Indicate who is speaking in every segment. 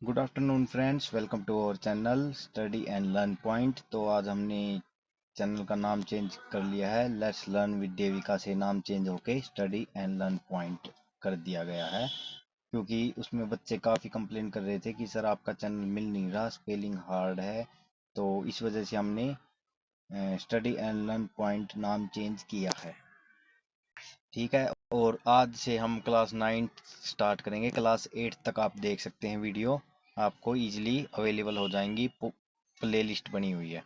Speaker 1: Good afternoon friends, welcome to our channel study and learn point. तो आज हमने channel का नाम चेंज कर लिया है। लेट्स लर्न विद देविका से नाम चेंज होके स्टडी एंड लर्न पॉइंट कर दिया गया है, क्योंकि उसमें बच्चे काफ़ी कंप्लेन कर रहे थे कि सर आपका चैनल मिल नहीं रहा, स्पेलिंग हार्ड है। तो इस वजह से हमने स्टडी एंड लर्न पॉइंट नाम चेंज किया है। ठीक है। और आज से हम क्लास 9 स्टार्ट करेंगे। क्लास 8 तक आप देख सकते हैं, वीडियो आपको इजीली अवेलेबल हो जाएंगी, प्ले लिस्ट बनी हुई है।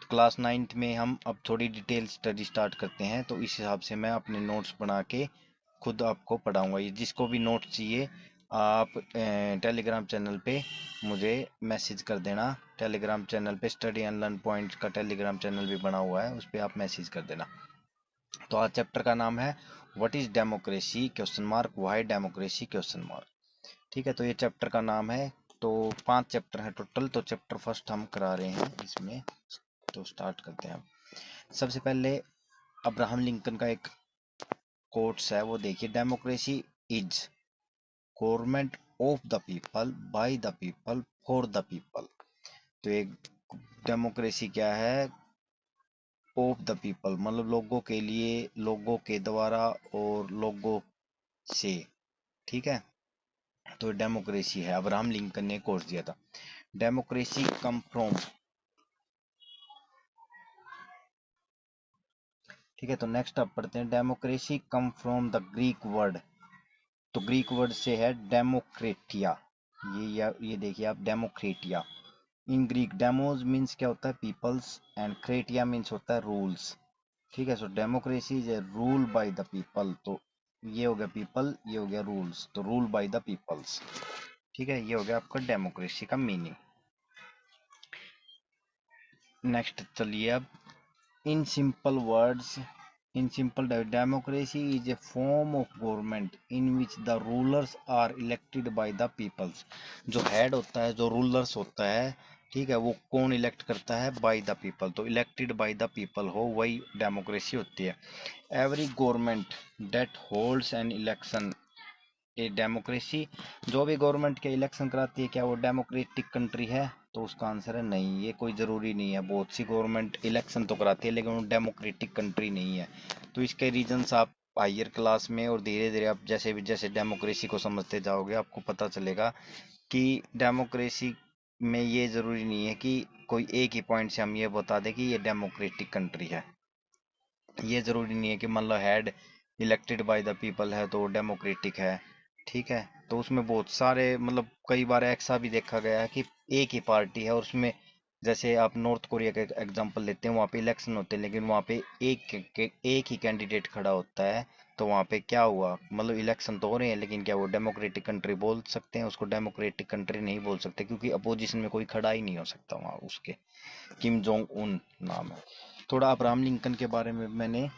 Speaker 1: तो क्लास 9 में हम अब थोड़ी डिटेल स्टडी स्टार्ट करते हैं, तो इस हिसाब से मैं अपने नोट्स बना के खुद आपको पढ़ाऊंगा। ये जिसको भी नोट्स चाहिए आप टेलीग्राम चैनल पे मुझे मैसेज कर देना। टेलीग्राम चैनल पे स्टडी एंड लर्न पॉइंट का टेलीग्राम चैनल भी बना हुआ है, उस पर आप मैसेज कर देना। तो आज चैप्टर का नाम है what is democracy question mark, why democracy question mark. ठीक है, तो ये चैप्टर का नाम है। तो 5 चैप्टर है टोटल, तो चैप्टर फर्स्ट हम करा रहे हैं इसमें। तो स्टार्ट करते हैं। सबसे पहले अब्राहम लिंकन का एक कोट्स है, वो देखिए। Democracy is government of the people, bye the people, for the people. तो एक डेमोक्रेसी क्या है? ऑफ द पीपल मतलब लोगों के लिए, लोगों के द्वारा और लोगों से। ठीक है, तो डेमोक्रेसी है। अब्राहम लिंकन ने कोर्स दिया था। डेमोक्रेसी कम फ्रॉम, ठीक है। तो नेक्स्ट आप पढ़ते हैं, democracy come from the Greek word. तो ग्रीक वर्ड से है डेमोक्रेटिया। ये देखिए आप, demokratia in Greek. Demos means क्या होता है? पीपल्स, एंड क्रेटिया मीन्स होता है रूल्स। ठीक है, so democracy is a rule by the people. तो ये हो गया पीपल, ये हो गया रूल्स, तो रूल बाय द पीपल्स। ठीक है, ये हो गया आपका डेमोक्रेसी का मीनिंग। नेक्स्ट चलिए अब, in simple words, in simple, democracy is a form of government in which the rulers are elected by the peoples. जो हेड होता है, जो रूलर्स होता है, ठीक है, वो कौन इलेक्ट करता है? By the people. तो इलेक्टेड बाय द पीपल हो, वही डेमोक्रेसी होती है। Every government that holds an election a democracy. जो भी गवर्नमेंट के इलेक्शन कराती है, क्या वो डेमोक्रेटिक कंट्री है? तो उसका आंसर है नहीं, ये कोई ज़रूरी नहीं है। बहुत सी गवर्नमेंट इलेक्शन तो कराती है, लेकिन वो डेमोक्रेटिक कंट्री नहीं है। तो इसके रीजंस आप हायर क्लास में और धीरे धीरे आप जैसे भी जैसे डेमोक्रेसी को समझते जाओगे, आपको पता चलेगा कि डेमोक्रेसी में ये ज़रूरी नहीं है कि कोई एक ही पॉइंट से हम ये बता दें कि ये डेमोक्रेटिक कंट्री है। ये ज़रूरी नहीं है कि मान लो head elected by the people है तो डेमोक्रेटिक है। ठीक है, तो उसमें बहुत सारे मतलब कई बार ऐसा भी देखा गया है कि एक ही पार्टी है और उसमें, जैसे आप नॉर्थ कोरिया का एग्जांपल लेते हैं, वहाँ पे इलेक्शन होते हैं लेकिन वहाँ पे एक ही कैंडिडेट खड़ा होता है। तो वहाँ पे क्या हुआ? मतलब इलेक्शन तो हो रहे हैं, लेकिन क्या वो डेमोक्रेटिक कंट्री बोल सकते हैं? उसको डेमोक्रेटिक कंट्री नहीं बोल सकते, क्योंकि अपोजिशन में कोई खड़ा ही नहीं हो सकता वहाँ उसके। किम जोंग उन नाम है। थोड़ा अब्राहम लिंकन के बारे में मैंने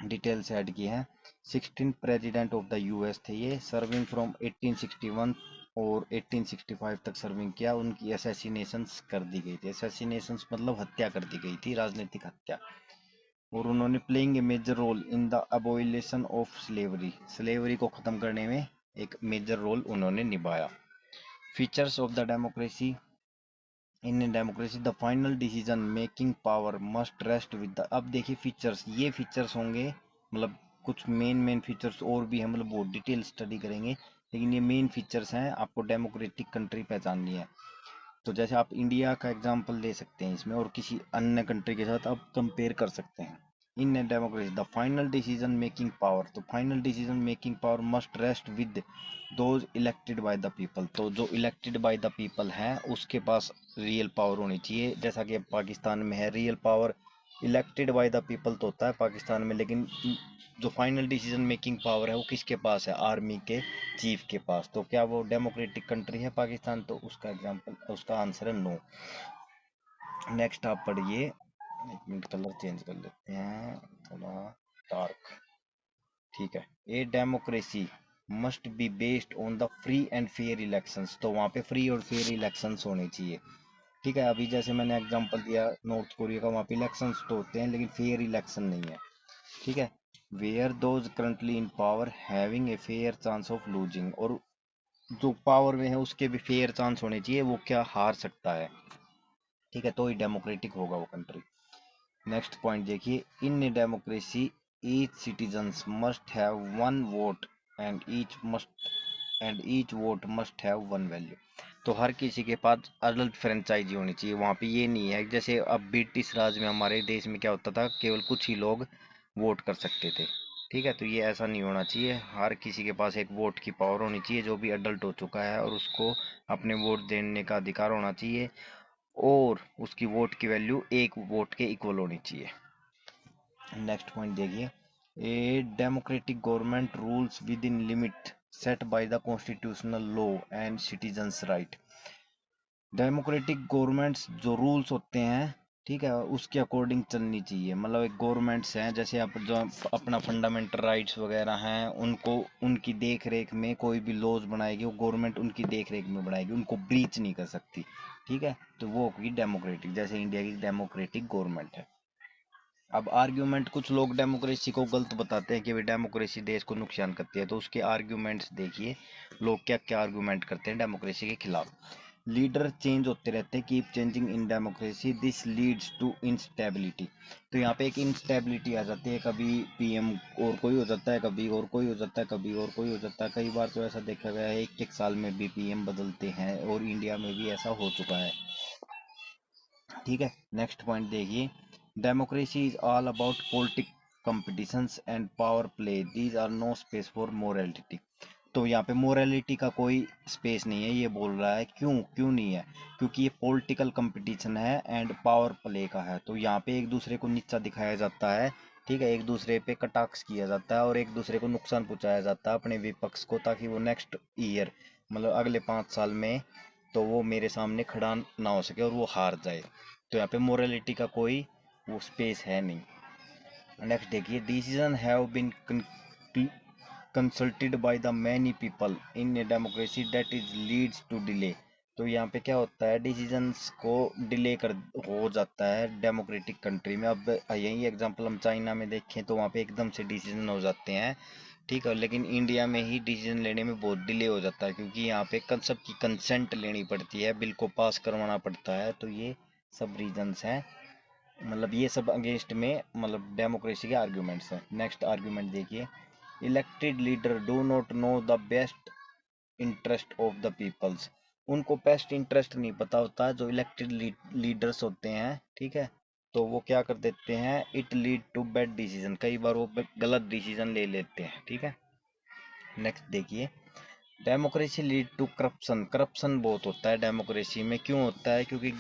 Speaker 1: डिटेल से ऐड की है। 16 प्रेसिडेंट ऑफ द यूएस थे ये, सर्विंग फ्रॉम 1861 और 1865 तक सर्विंग किया। उनकी असैसिनेशंस कर दी गई थी। असैसिनेशंस मतलब हत्या कर दी गई थी, राजनीतिक हत्या। और उन्होंने playing a major role in the abolition of slavery, slavery को खत्म करने में एक मेजर रोल उन्होंने निभाया। Features of the democracy, in democracy the final decision making power must rest with the. अब देखिए फीचर्स, ये फीचर्स होंगे, मतलब कुछ मेन फीचर्स और भी हैं, मतलब बहुत डिटेल स्टडी करेंगे, लेकिन ये मेन फीचर्स हैं। आपको डेमोक्रेटिक कंट्री पहचाननी है, तो जैसे आप इंडिया का एग्जांपल ले सकते हैं इसमें, और किसी अन्य कंट्री के साथ आप कंपेयर कर सकते हैं। In a democracy the final decision making power, तो final decision making power must rest with those elected by the people. तो जो इलेक्टेड बाय द पीपल हैं उसके पास रियल पावर होनी चाहिए। जैसा कि अब पाकिस्तान में है, real power elected by the people तो होता है पाकिस्तान में, लेकिन जो फाइनल डिसीजन मेकिंग पावर है वो किसके पास है? आर्मी के चीफ के पास। तो क्या वो डेमोक्रेटिक कंट्री है पाकिस्तान? तो उसका एग्जांपल, उसका आंसर है नो। नेक्स्ट आप पढ़िए। एक मिनट, कलर चेंज कर लेते हैं थोड़ा डार्क। ठीक है, a democracy must be based on the free and fair elections. तो वहाँ पे फ्री और फेयर इलेक्शंस होने चाहिए। ठीक है, अभी जैसे मैंने एग्जांपल दिया नॉर्थ कोरिया का, वहाँ पे इलेक्शंस तो होते हैं लेकिन फेयर इलेक्शन नहीं है। ठीक है, where those currently in power having a fair chance of losing. और जो पावर में है उसके भी फेयर चांस होने चाहिए, वो क्या हार सकता है, ठीक है, तो ही डेमोक्रेटिक होगा वो कंट्री। नेक्स्ट पॉइंट देखिए, in democracy each citizens must have one vote and each vote must have one value. तो हर किसी के पास अडल्ट फ्रेंचाइजी होनी चाहिए। वहाँ पे ये नहीं है जैसे अब ब्रिटिश राज में हमारे देश में क्या होता था, केवल कुछ ही लोग वोट कर सकते थे, ठीक है, तो ये ऐसा नहीं होना चाहिए। हर किसी के पास एक वोट की पावर होनी चाहिए, जो भी अडल्ट हो चुका है, और उसको अपने वोट देने का अधिकार होना चाहिए, और उसकी वोट की वैल्यू एक वोट के इक्वल होनी चाहिए। नेक्स्ट पॉइंट देखिए, a democratic government rules with in limit set by the constitutional law and citizens right. Democratic governments जो रूल्स होते हैं, ठीक है, उसके अकॉर्डिंग चलनी चाहिए। मतलब एक गवर्नमेंट्स हैं, जैसे आप जो अपना फंडामेंटल राइट्स वगैरह हैं, उनको उनकी देख रेख में कोई भी लॉज बनाएगी, वो गवर्नमेंट उनकी देख रेख में बनाएगी, उनको ब्रीच नहीं कर सकती, ठीक है, तो वो होगी डेमोक्रेटिक, जैसे इंडिया की डेमोक्रेटिक गवर्नमेंट है। अब आर्ग्यूमेंट, कुछ लोग डेमोक्रेसी को गलत बताते हैं कि भाई डेमोक्रेसी देश को नुकसान करती है, तो उसके आर्ग्यूमेंट्स देखिए, लोग क्या क्या आर्ग्यूमेंट करते हैं डेमोक्रेसी के खिलाफ। लीडर चेंज होते रहते हैं, keep changing in democracy, this leads to instability. तो यहाँ पे एक इंस्टेबिलिटी आ जाती है, कभी पीएम और कोई हो जाता है, कभी और कोई हो जाता है, कभी और कोई हो जाता है। कई बार तो ऐसा देखा गया है, एक एक साल में भी पीएम बदलते हैं, और इंडिया में भी ऐसा हो चुका है, ठीक है। नेक्स्ट पॉइंट देखिए, democracy is all about politic competitions and power play, these are no space for morality. तो यहाँ पे मोरालिटी का कोई स्पेस नहीं है, ये बोल रहा है। क्यों क्यों नहीं है? क्योंकि ये पॉलिटिकल कंपटीशन है एंड पावर प्ले का है, तो यहाँ पे एक दूसरे को नीचा दिखाया जाता है, ठीक है, एक दूसरे पे कटाक्ष किया जाता है, और एक दूसरे को नुकसान पहुंचाया जाता है अपने विपक्ष को, ताकि वो नेक्स्ट ईयर, मतलब अगले 5 साल में, तो वो मेरे सामने खड़ा ना हो सके और वो हार जाए। तो यहाँ पे मोरालिटी का कोई वो स्पेस है नहीं। नेक्स्ट देखिए, decision have been consulted by the many people in a democracy that is leads to delay. तो यहाँ पे क्या होता है, डिसीजंस को डिले कर हो जाता है डेमोक्रेटिक कंट्री में। अब यही एग्जांपल हम चाइना में देखें तो वहाँ पे एकदम से डिसीजन हो जाते हैं, ठीक है, लेकिन इंडिया में ही डिसीजन लेने में बहुत डिले हो जाता है, क्योंकि यहाँ पे सबकी कंसेंट लेनी पड़ती है, बिल को पास करवाना पड़ता है। तो ये सब रीजंस हैं, मतलब ये सब अगेंस्ट में, मतलब डेमोक्रेसी के आर्ग्यूमेंट्स हैं। नेक्स्ट आर्ग्यूमेंट देखिए, elected leader do not know the best interest of the peoples. उनको बेस्ट इंटरेस्ट नहीं पता होता, जो इलेक्टेड लीडर्स होते हैं, ठीक है, तो वो क्या कर देते हैं, it lead to bad decision, कई बार वो गलत डिसीजन ले लेते हैं, ठीक है। नेक्स्ट देखिए, democracy lead to corruption. Corruption बहुत होता है डेमोक्रेसी में, क्यों होता है? क्योंकि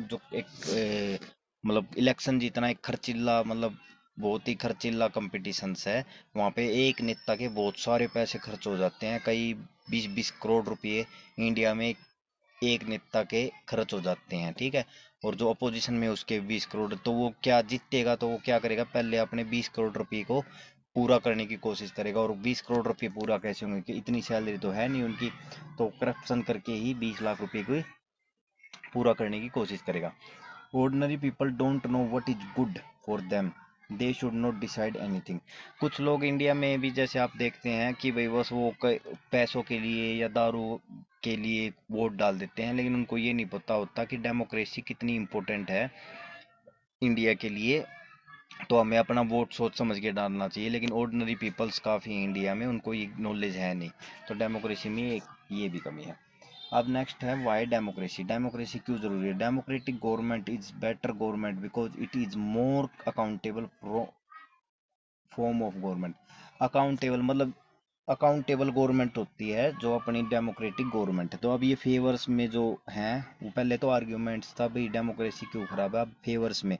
Speaker 1: जो एक मतलब इलेक्शन जीतना एक खर्चीला, मतलब बहुत ही खर्चीला कंपटीशंस है। वहाँ पे एक नेता के बहुत सारे पैसे खर्च हो जाते हैं, कई 20-20 करोड़ रुपए इंडिया में एक नेता के खर्च हो जाते हैं, ठीक है। और जो अपोजिशन में उसके 20 करोड़, तो वो क्या जीतेगा, तो वो क्या करेगा, पहले अपने 20 करोड़ रुपए को पूरा करने की कोशिश करेगा। और 20 करोड़ रुपए पूरा कैसे होंगे, कि इतनी सैलरी तो है नहीं उनकी, तो करप्शन करके ही 20 लाख रुपए को पूरा करने की कोशिश करेगा। Ordinary people don't know what is good for them, they should not decide anything. कुछ लोग इंडिया में भी जैसे आप देखते हैं कि भाई बस वो पैसों के लिए या दारू के लिए वोट डाल देते हैं, लेकिन उनको ये नहीं पता होता कि डेमोक्रेसी कितनी इंपॉर्टेंट है इंडिया के लिए। तो हमें अपना वोट सोच समझ के डालना चाहिए, लेकिन ऑर्डिनरी पीपल्स काफ़ी हैं इंडिया में, उनको ये नॉलेज है नहीं, तो डेमोक्रेसी में ये भी कमी है। अब नेक्स्ट है, वाई डेमोक्रेसी। डेमोक्रेसी क्यों जरूरी है? Democratic government is better government because it is more accountable form of government. Accountable मतलब अकाउंटेबल गवर्नमेंट होती है जो अपनी डेमोक्रेटिक गवर्नमेंट है। तो अब ये फेवर्स में जो हैं, वो पहले तो आर्ग्यूमेंट्स था भाई डेमोक्रेसी क्यों खराब है, अब फेवर्स में,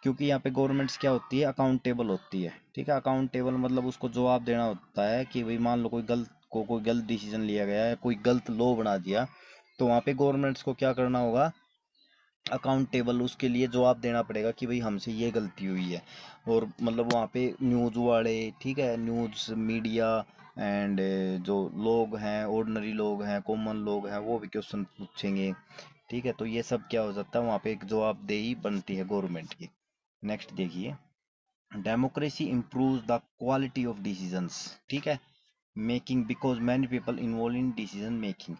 Speaker 1: क्योंकि यहाँ पे गवर्नमेंट्स क्या होती है, अकाउंटेबल होती है, ठीक है। अकाउंटेबल मतलब उसको जवाब देना होता है कि भाई मान लो कोई गलत डिसीजन लिया गया है, कोई गलत लॉ बना दिया, तो वहाँ पे गवर्नमेंट्स को क्या करना होगा, अकाउंटेबल, उसके लिए जवाब देना पड़ेगा कि भाई हमसे ये गलती हुई है। और मतलब वहाँ पे न्यूज़ वाले, ठीक है, न्यूज़ मीडिया एंड जो लोग हैं, ऑर्डिनरी लोग हैं, कॉमन लोग हैं, वो भी क्वेश्चन पूछेंगे, ठीक है। तो ये सब क्या हो जाता है, वहाँ पे एक जवाबदेही बनती है गवर्नमेंट की। नेक्स्ट देखिए, democracy improve the quality of decisions, ठीक है। Making because many people involve in decision making.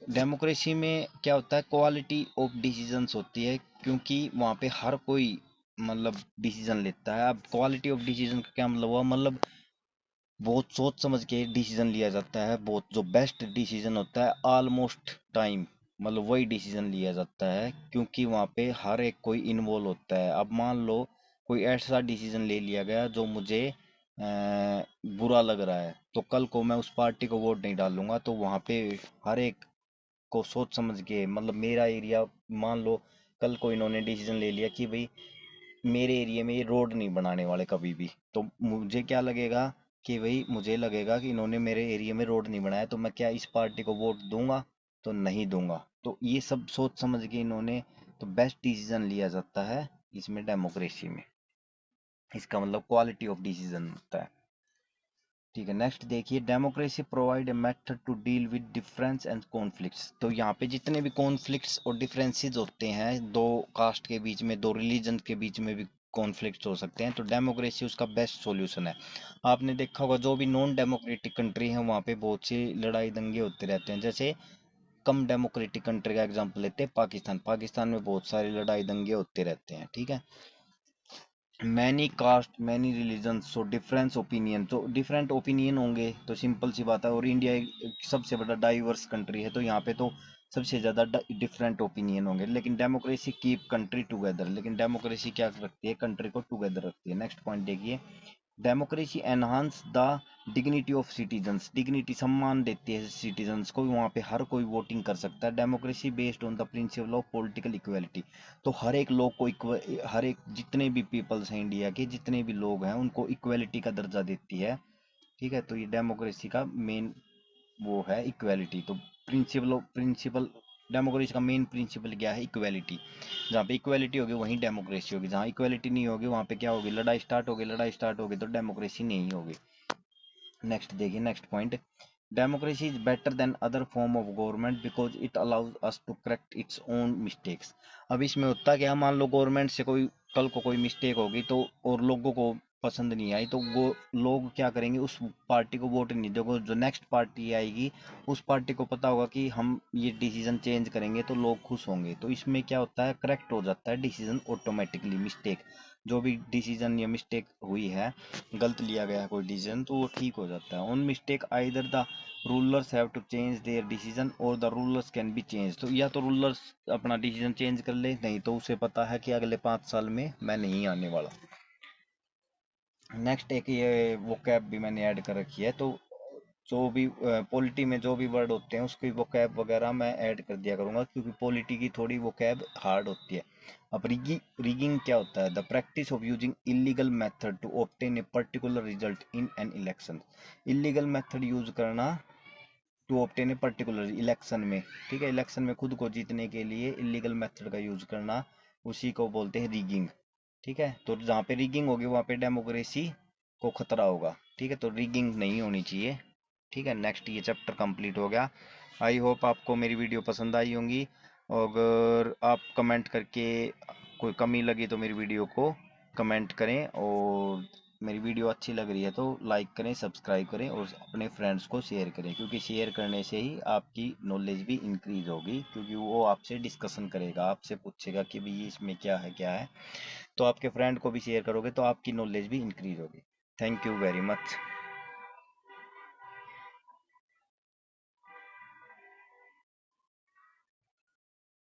Speaker 1: Democracy में क्या होता है, क्वालिटी ऑफ डिसीजंस होती है, क्योंकि वहाँ पे हर कोई मतलब डिसीजन लेता है। अब क्वालिटी ऑफ डिसीजन का क्या मतलब हुआ, मतलब बहुत सोच समझ के डिसीजन लिया जाता है, बहुत जो बेस्ट डिसीजन होता है ऑलमोस्ट टाइम, मतलब वही डिसीजन लिया जाता है, क्योंकि वहाँ पे हर एक कोई इन्वॉल्व होता है। अब मान लो कोई ऐसा डिसीजन ले लिया गया जो मुझे बुरा लग रहा है, तो कल को मैं उस पार्टी को वोट नहीं डालूंगा। तो वहाँ पे हर एक को सोच समझ के, मतलब मेरा एरिया, मान लो कल को इन्होंने डिसीजन ले लिया कि भाई मेरे एरिया में ये रोड नहीं बनाने वाले कभी भी, तो मुझे क्या लगेगा कि भाई मुझे लगेगा कि इन्होंने मेरे एरिया में रोड नहीं बनाया, तो मैं क्या इस पार्टी को वोट दूंगा? तो नहीं दूंगा। तो ये सब सोच समझ के इन्होंने, तो बेस्ट डिसीजन लिया जाता है इसमें, डेमोक्रेसी में। इसका मतलब क्वालिटी ऑफ डिसीजन होता है। ठीक है, नेक्स्ट देखिए, democracy provide a method to deal with difference and conflicts. तो यहाँ पे जितने भी कॉन्फ्लिक्ट्स और डिफरेंसेस होते हैं, दो कास्ट के बीच में, दो रिलीजन के बीच में भी कॉन्फ्लिक्ट्स हो सकते हैं, तो डेमोक्रेसी उसका बेस्ट सॉल्यूशन है। आपने देखा होगा जो भी नॉन डेमोक्रेटिक कंट्री है वहाँ पे बहुत सी लड़ाई दंगे होते रहते हैं। जैसे कम डेमोक्रेटिक कंट्री का एग्जांपल लेते हैं पाकिस्तान। पाकिस्तान में बहुत सारी लड़ाई दंगे होते रहते हैं, ठीक है। Many caste many religion so difference opinion, तो डिफरेंट ओपिनियन होंगे तो सिंपल सी बात है। और इंडिया एक सबसे बड़ा डाइवर्स कंट्री है, तो यहाँ पे तो सबसे ज्यादा डिफरेंट ओपिनियन होंगे। लेकिन डेमोक्रेसी कीप कंट्री टुगेदर, लेकिन डेमोक्रेसी क्या रखती है, कंट्री को टुगेदर रखती है। नेक्स्ट पॉइंट देखिए, democracy enhance the dignity of citizens. Dignity, सम्मान देती है सिटीजन्स को, वहाँ पे हर कोई वोटिंग कर सकता है। Democracy based on the principle of political equality, तो हर एक लोग को हर एक जितने भी पीपल्स हैं इंडिया के, जितने भी लोग हैं उनको इक्वलिटी का दर्जा देती है। ठीक है, तो ये डेमोक्रेसी का मेन वो है इक्वेलिटी। तो प्रिंसिपल डेमोक्रेसी का मेन प्रिंसिपल क्या है, इक्वेलिटी। जहाँ पे इक्वेलिटी होगी वहीं डेमोक्रेसी होगी, जहाँ इक्वेलिटी नहीं होगी वहाँ पे क्या होगी, लड़ाई स्टार्ट होगी, लड़ाई स्टार्ट होगी तो डेमोक्रेसी नहीं होगी। नेक्स्ट देखिए, next point, democracy is better than other form of government because it allows us to correct its own mistakes. अब इसमें होता क्या, मान लो गवर्नमेंट से कोई कल को कोई मिस्टेक होगी तो, और लोगों को पसंद नहीं आई, तो वो लोग क्या करेंगे, उस पार्टी को वोट नहीं देंगे। जो नेक्स्ट पार्टी आएगी उस पार्टी को पता होगा कि हम ये डिसीजन चेंज करेंगे तो लोग खुश होंगे, तो इसमें क्या होता है, करेक्ट हो जाता है डिसीजन ऑटोमेटिकली। मिस्टेक, जो भी डिसीजन या मिस्टेक हुई है, गलत लिया गया है कोई डिसीजन, तो वो ठीक हो जाता है। On mistake either the rulers have to change their decision और the rulers can be change. तो या तो रूलर्स अपना डिसीजन चेंज कर ले, नहीं तो उसे पता है कि अगले 5 साल में मैं नहीं आने वाला। नेक्स्ट एक ये वोकैब भी मैंने ऐड कर रखी है, तो जो भी पॉलिटी में जो भी वर्ड होते हैं उसकी वोकैब वगैरह मैं ऐड कर दिया करूंगा, क्योंकि पॉलिटी की थोड़ी वोकैब हार्ड होती है। अब रिगिंग क्या होता है, the practice of using illegal method to obtain a particular result in an election. Illegal method use करना to obtain a particular election में, ठीक है, इलेक्शन में खुद को जीतने के लिए इलीगल मेथड का यूज करना, उसी को बोलते हैं रिगिंग। ठीक है, तो जहाँ पे रिगिंग होगी वहाँ पे डेमोक्रेसी को खतरा होगा। ठीक है, तो रिगिंग नहीं होनी चाहिए। ठीक है, नेक्स्ट ये चैप्टर कंप्लीट हो गया। आई होप आपको मेरी वीडियो पसंद आई होंगी। अगर आप कमेंट करके कोई कमी लगी तो मेरी वीडियो को कमेंट करें, और मेरी वीडियो अच्छी लग रही है तो लाइक करें, सब्सक्राइब करें और अपने फ्रेंड्स को शेयर करें, क्योंकि शेयर करने से ही आपकी नॉलेज भी इंक्रीज होगी, क्योंकि वो आपसे डिस्कशन करेगा, आपसे पूछेगा कि भाई इसमें क्या है क्या है। तो आपके फ्रेंड को भी शेयर करोगे तो आपकी नॉलेज भी इंक्रीज होगी। Thank you very much.